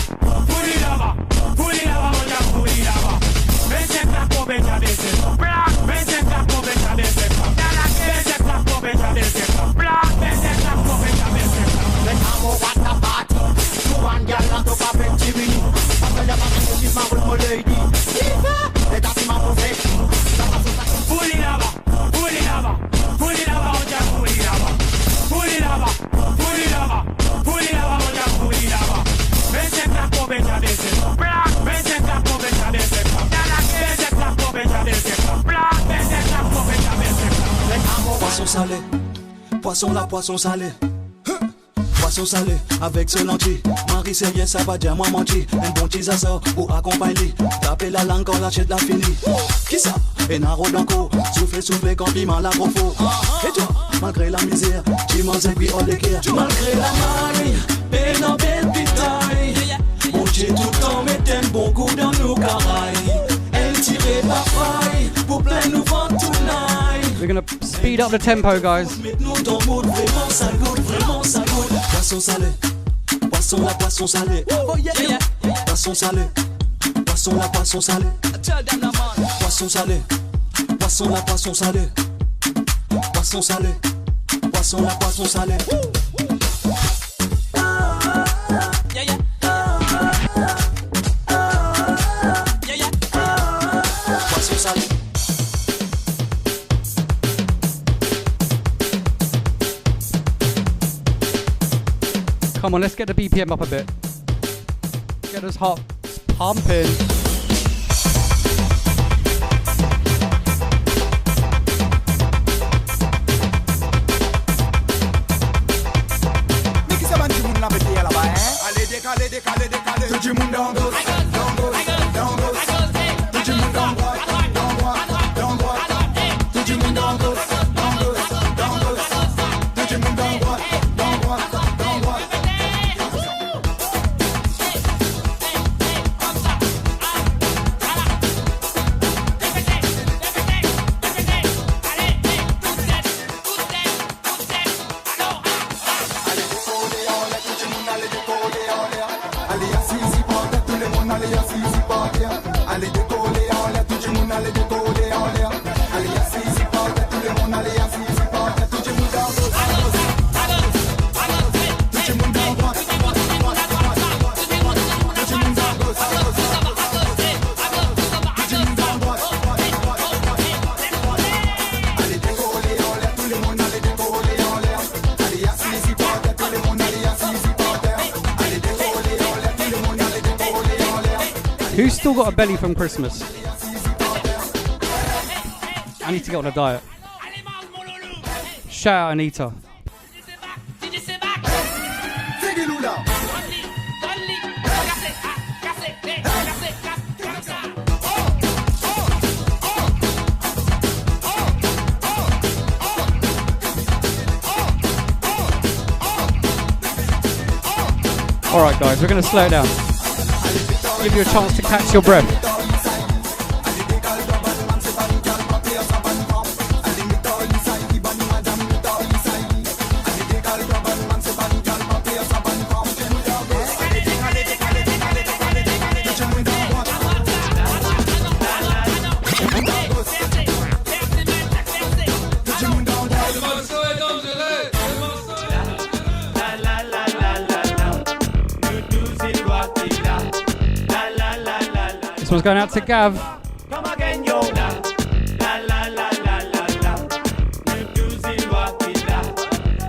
S6: puli lava, puli lava, oja puli lava. Bese clapo, beja dese. Bese clapo, beja dese. Bese clapo, beja dese. Bese clapo, beja dese. Let amo wata party. You want girl not to pop in TV. Papa ya papa so she's my little lady. Let us see my perfection. Puli lava, puli lava, puli lava, oja puli lava. Puli lava, puli lava, puli lava, oja puli lava. Bese clapo, beja dese. Bese clapo, beja dese. Bese clapo, beja dese. Bese clapo, beja dese. Let amo
S7: Poisson salé, poisson là, poisson salé. Poisson salé avec ce lentilles. Marie c'est rien, ça va dire moi menti. Un bon petit zaza pour accompagner. Taper la langue quand la chette la fini. Qui ça? Enaro d'enco. Souffler quand piment la profo. Et toi, malgré la misère, tu m'en sais puis on l'équerre. Malgré la marie, et non belle pitaille. Mon Dieu tout le temps met un bon coup dans nos carailles. Elle tirait la faille pour plein nous vendre tonight.
S1: We're gonna speed up the tempo, guys.
S7: Mets-nous dans le mood, vraiment ça goûte, vraiment ça goûte. Poisson salé, poisson la poisson salé. Poisson salé, poisson la poisson salé. Poisson salé, poisson la poisson salé. Poisson salé, poisson la poisson salé. Poisson salé.
S1: Come on, let's get the BPM up a bit. Get us hot, pumping.
S2: Allez, décalez, tout du monde en gauche, dans gauche, dans gauche. Tout du monde en droite, dans droite, dans droite. Tout du monde en gauche, dans gauche, dans gauche. Tout du monde en droite, dans droite, dans droite.
S1: Who's still got a belly from Christmas? I need to get on a diet. Shout out Anita. Alright guys, we're going to slow it down. Give you a chance to catch your breath. This one's going out to Gav.
S8: Come again, yo. La la la la la la.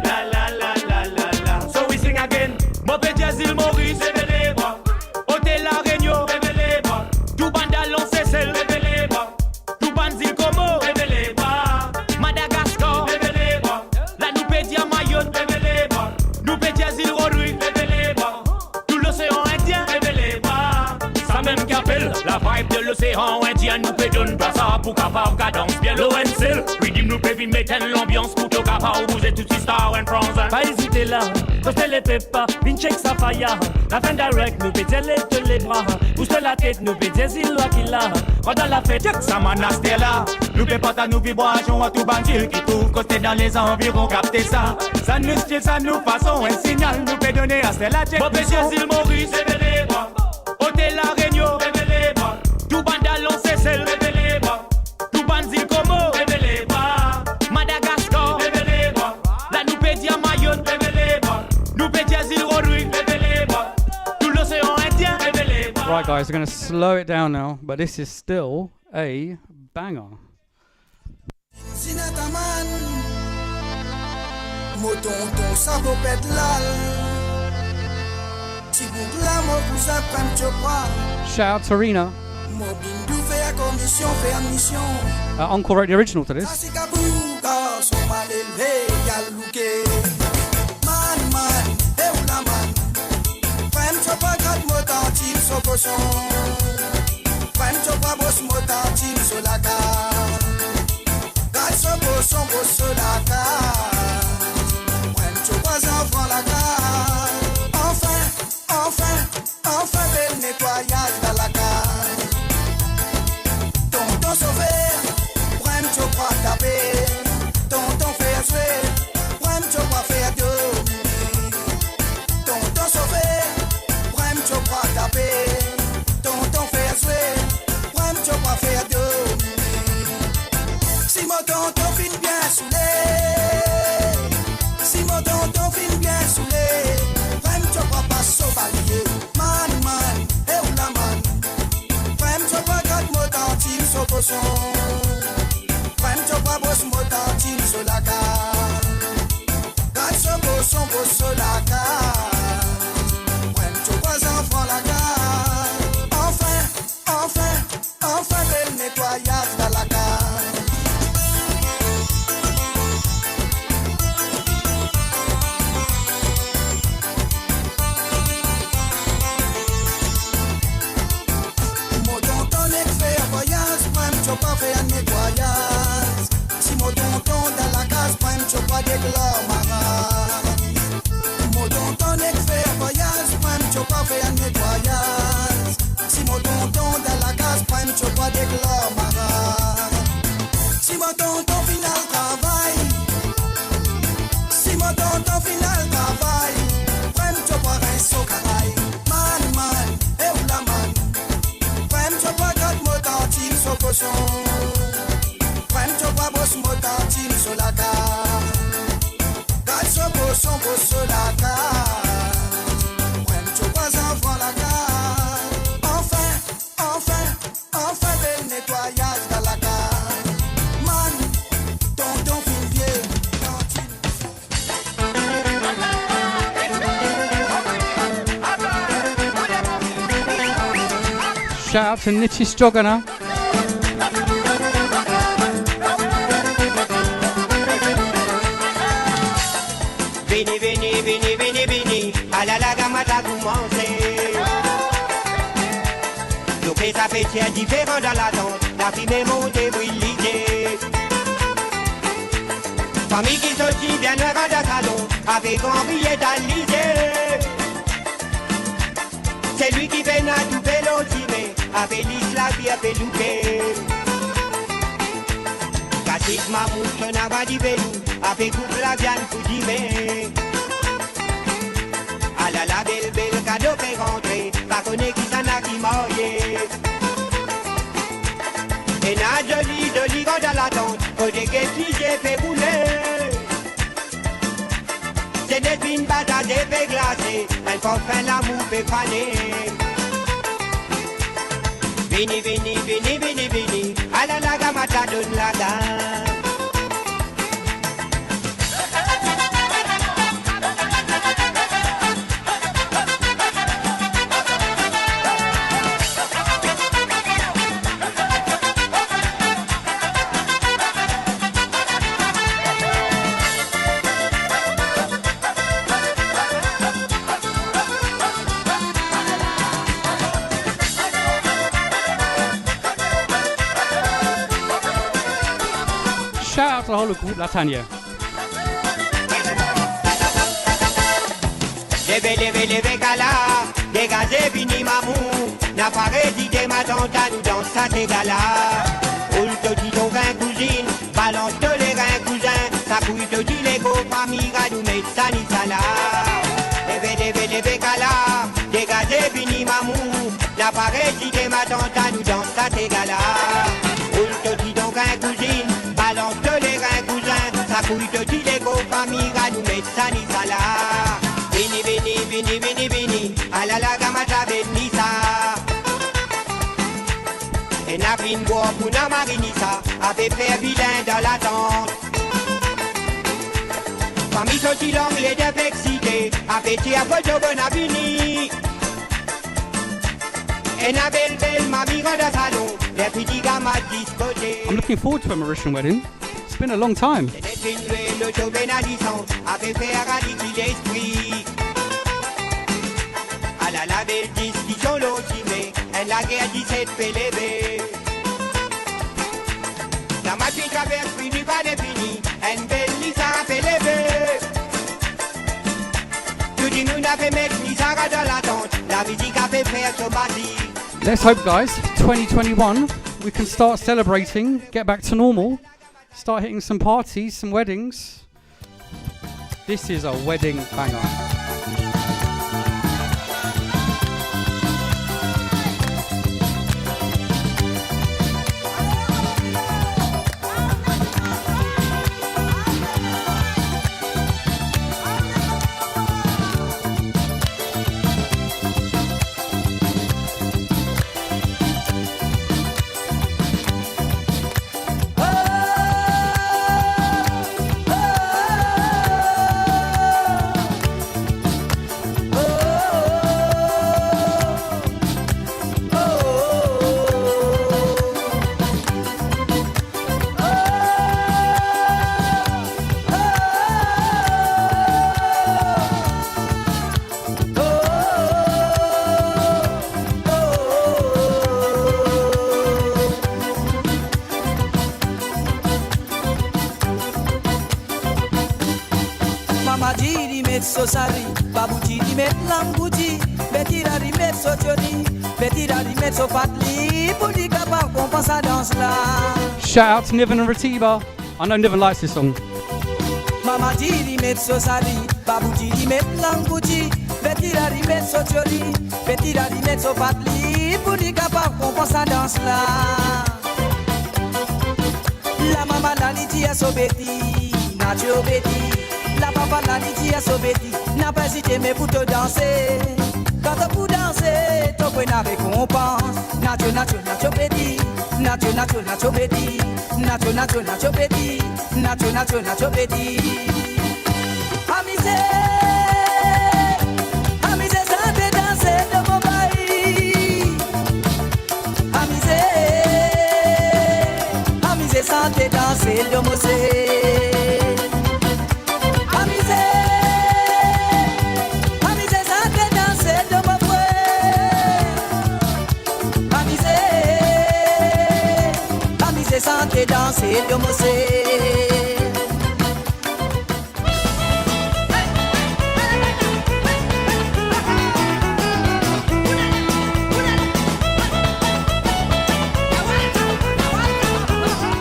S8: La la la la la la. So we sing again. Mopé Jazil Maurice, levez les bras. Hôtel La Réunion, levez les bras. Tout bandalon Cécile, levez les bras. Tout banzil Como, levez les bras. Madagascar, levez les bras. La Noupédia Mayotte, levez les bras. Noupédia Zil Rodrigue, levez les bras. Tout l'océan Indien, levez les bras. Ça même qu'appelle la vibe de l'océan Indien. Nous pédons pas ça pour capable cadence bien l'ONCL. Redeem nous peut mettre l'ambiance pour tout capable. Vous êtes tous stars and France.
S11: Pas hésiter là, postez les pépas, vin check sa faya. La fin direct, nous pédez les bras. Bouge la tête, nous pédez l'oie qu'il a. Pendant la fête,
S8: ça manasté là. Nous peut pas nos vibrations à tout bandit qui trouve côté dans les environs capter ça. Ça nous style, ça nous façon, un signal nous peut donner à Stella Check. Bobé Jazil Maurice, levez les bras. Hôtel La Réunion, levez les bras. Tout bandalon Cécile, levez les bras. Tout banzil Como, levez les bras. Madagascar, levez les bras. La Noupédia Mayotte, levez les bras. Noupédia Zil Rodrigue, levez les bras. Tout l'océan Indien, levez les bras.
S1: Right guys, we're going to slow it down now, but this is still a banger.
S4: Sinataman, motonton sabopet lal. Tiboukla mo kousa prem chopra.
S1: Shout out to Rina.
S4: Mobindou fait à commission, fait admission.
S1: Uncle wrote the original to this.
S4: Asikabouka, son mal élevé, yalouké. Man, eh ou la man. Prem chopra kat motantim so cochon. Prem chopra boss motantim so la ka. Kat so boss la ka. Prem chopra enfant la ka. Enfin, bel nettoyage dans la cage. Tonton sauveur, prends tu crois taper. Tonton fait jouer, prends tu crois faire dormir. Tonton sauveur, prends tu crois taper. Tonton fait jouer, prends tu crois faire dormir. Si mon tonton fin bien saoulé, si mon tonton fin bien saoulé, prends tu crois pas sauvalier. Prem chopa boss motantim so la ka. Kat so boss la ka. Prem chopa enfant la ka. Enfin bel nettoyage dans la ka. Pas fait un nettoyage. Si mon tonton dans la case, prends tu pas d'éclat marade. Mon tonton est fait un voyage, prends tu pas fait un nettoyage. Si mon tonton dans la case, prends tu pas d'éclat marade. Si mon tonton final travail, si mon tonton final travail, prends tu pas un saut caraï. Man, eh ou la man, prends tu pas quatre motantim so cochon. Prends tu pas boss motantim so la ka. Kat so boss la ka. Prends tu pas enfant la ka. Enfin bel nettoyage dans la ka. Man, tonton fin vieux,
S1: Shout out to Nitis Jogana.
S5: Vini, vini, vini, vini, vini, à la gamme t'as commencé. Donc ça fait tiens différent dans la danse, la fumée montée brillée. Famille qui sortit bien loin dans le salon, avec un billet d'Alizé. C'est lui qui fait na tout vélotimé, avec l'isla qui a fait louper. Cassis ma mouche n'a pas dit velou, avec couple la viande pour dîmer. Ah là la belle belle cadeau fait rentrer, pas connaît qui s'en a qui marié. Et na joli joli quand dans la tente, côté qui j'ai fait bouler. C'est des pines patates et fait glacées, elle faut faire l'amour fait faner. Vini, vini, vini, vini, vini, à la gamme ta donne la gamme.
S1: Shout out to the whole of group Latanya.
S5: Leve, leve, leve, gala, dégagez, vini, mamou. N'a pas résidé, ma tante, à nous dans sa gala. Oule, te dit ton vin, cousine, balance de les reins, cousin. Ça couille, te dit les go, famille, à nous mettre ça, ni ça là. Leve, leve, leve, gala, dégagez, vini, mamou. N'a pas résidé, ma tante, à nous dans sa gala. Oule, te dit ton vin, cousine, balance de les reins, cousin. Ça couille, te dit les go, famille, à nous mettre ça, ni ça là. Vini, vini, vini, vini, vini, à la gamata benisa. Et n'a pris une boire pour na marinisa, avait fait vilain dans la tente. Famille sorti l'anglais de vexité, avait été à votre bon avini. Et n'a belle belle mamie dans le salon, les petits gamins discotés.
S1: I'm looking forward to a Mauritian wedding. It's been a long time.
S5: Le show bénadissant, avait fait radiquer l'esprit. À la belle discussion l'otimé, elle la guerre 17 fait lever. La machine traverse fini pas défini, une belle Lisa fait lever. Tout dit nous n'avait mettre Lisa dans la tente, la musique a fait faire son basi.
S1: Let's hope, guys, 2021, we can start celebrating, get back to normal, start hitting some parties, some weddings. This is a wedding banger.
S12: Sosari, babuji di met lambuji, betira di met sotioni, betira di met sopatli, budi kapar kompensa danse la.
S1: Shout out to Niven and Ratiba. I know Niven likes this song.
S12: Mama di met sosari, babuji di met lambuji, betira di met sotioni, betira di met sopatli, budi kapar kompensa danse la. La mama la litia sobeti, nacho beti. La papa la dit à Sobeti, n'a pas hésité mais pour te danser. Quand tu pour danser, tu peux la récompense. Nacho, nacho, nacho, bedi. Nacho, nacho, nacho, bedi. Nacho, nacho, nacho, bedi. Nacho, nacho, nacho, bedi. Amusez, amusez, ça te danser de mon bail. santé danser le mosé. Amusez santé danser le mosé. Amusez santé danser le mosé.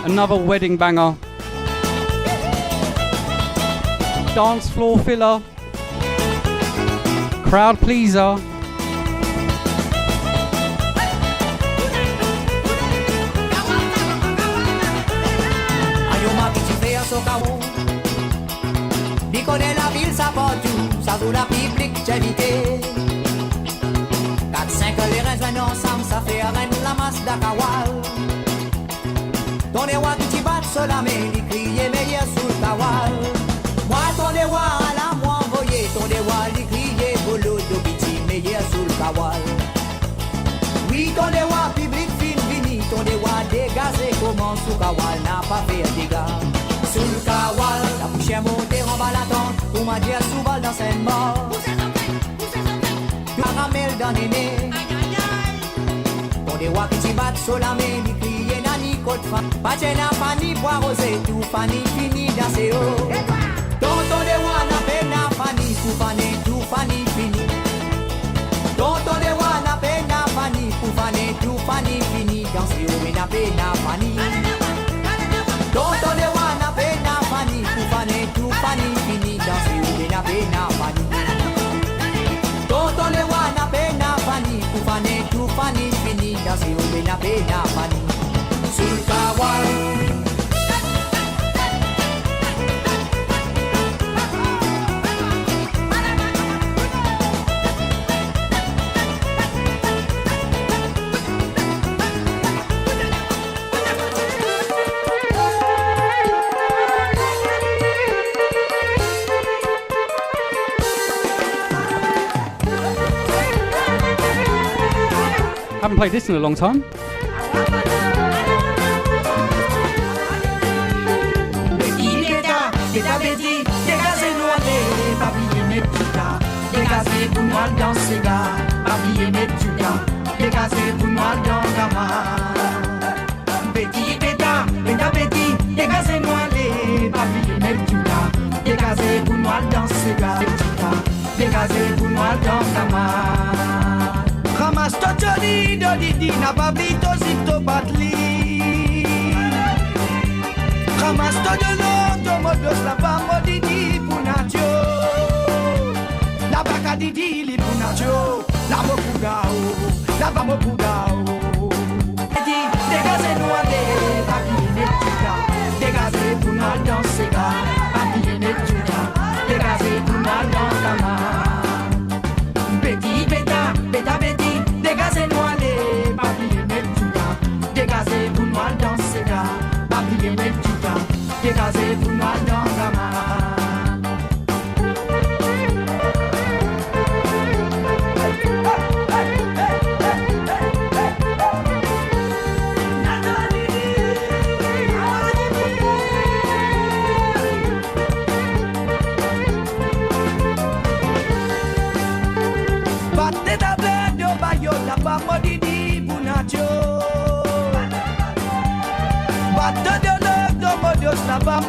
S1: Another wedding banger. Dance floor filler. Crowd pleaser.
S12: Ayo ma petit frère so kaou. Bi connaît la ville ça porte tout, ça vaut la public j'invité. 4-5 les rejoignent ensemble, ça fait un la masse d'Akawal. Ton ewa qui bat sur la main, il crie meilleur sous le kawal. Moi ton ewa à la moi envoyé, ton ewa il crie bolo de petit meilleur sous le kawal. Oui ton ewa public fin fini, ton ewa dégazé comment sous kawal n'a pas fait dégâts. Sous le kawal, la poussière montée en bas la tente, pour m'a dit sous balle dans scène mort. Caramel dans les nez. Ton ewa qui bat sur la main, il crie pas de la fani, bois rosé, tout fani, fini danser haut. Tonton de wana pena fani, tout fani, fini. Tonton de wana pena fani, tout fani, fini danser haut, mais na pena fani. Tonton de wana pena fani, tout fani, fini danser haut, mais na pena fani. Tonton de wana pena fani, tout fani, fini danser haut, mais na pena fani. Sulkawal.
S1: Haven't played this in a long time.
S13: Dégazé pour moi dans ces gars, habillé mes tugas, dégazé pour moi dans Gama. Petit pétard, petit, dégazez-moi les habillé mes tugas, dégazé pour moi dans ces gars, dégazé pour moi dans Gama. Ramasse ton joli, dodidi, n'a pas pris ton zito batli. Ramasse ton joli, ton modos, la femme modidi pour Nacho. La baka didi li punacho, la mokugao, la bamokugao. Dégazez-nous aller, papillé netuga, dégazez pour nous danser ga, papillé netuga, dégazez pour nous danser kama. Petit beta, beta beti, dégazez-nous aller, papillé netuga, dégazez pour nous danser ga, papillé netuga, dégazez pour nous danser kama. Modidi Bunacho Batte de l'œuf de Modios, la femme